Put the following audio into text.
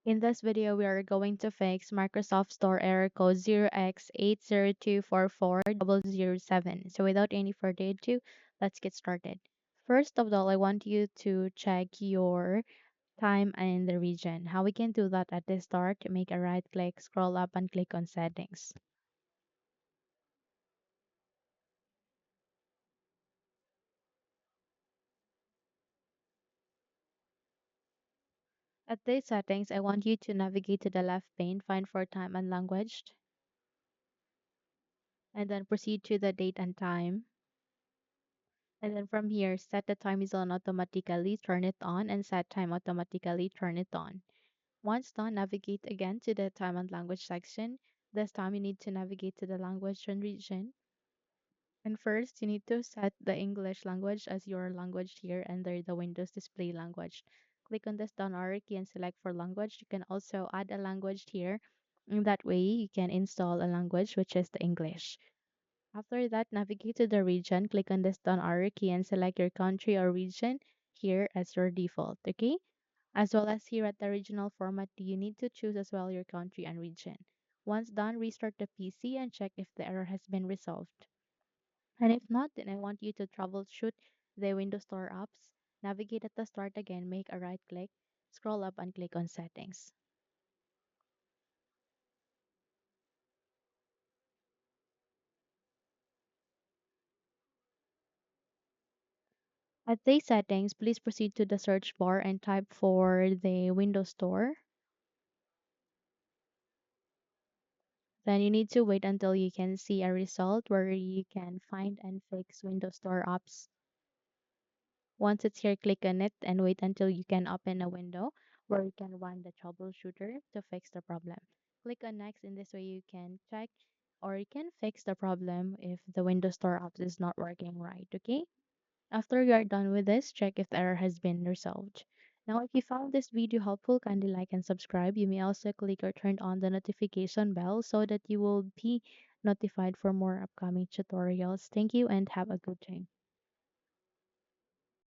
In this video, we are going to fix Microsoft Store error code 0x80244007. So without any further ado, let's get started. First of all, I want you to check your time and the region. How we can do that at the start, make a right click, scroll up and click on settings. At the settings, I want you to navigate to the left pane, find for time and language, and then proceed to the date and time. And then from here, set the time zone automatically, turn it on, and set time automatically, turn it on. Once done, navigate again to the time and language section. This time you need to navigate to the language and region. And first, you need to set the English language as your language here under the Windows display language. Click on this down arrow key and select for language. You can also add a language here. In that way, you can install a language, which is the English. After that, navigate to the region, click on this down arrow key and select your country or region here as your default, okay? As well as here at the regional format, you need to choose as well your country and region. Once done, restart the PC and check if the error has been resolved. And if not, then I want you to troubleshoot the Windows Store apps. Navigate at the start again, make a right click, scroll up and click on settings. At the settings, please proceed to the search bar and type for the Windows Store. Then you need to wait until you can see a result where you can find and fix Windows Store apps. Once it's here, click on it and wait until you can open a window where you can run the troubleshooter to fix the problem. Click on next. In this way, you can check or you can fix the problem if the Windows Store apps is not working right. Okay. After you are done with this, check if the error has been resolved. Now, if you found this video helpful, kindly like and subscribe. You may also click or turn on the notification bell so that you will be notified for more upcoming tutorials. Thank you and have a good day.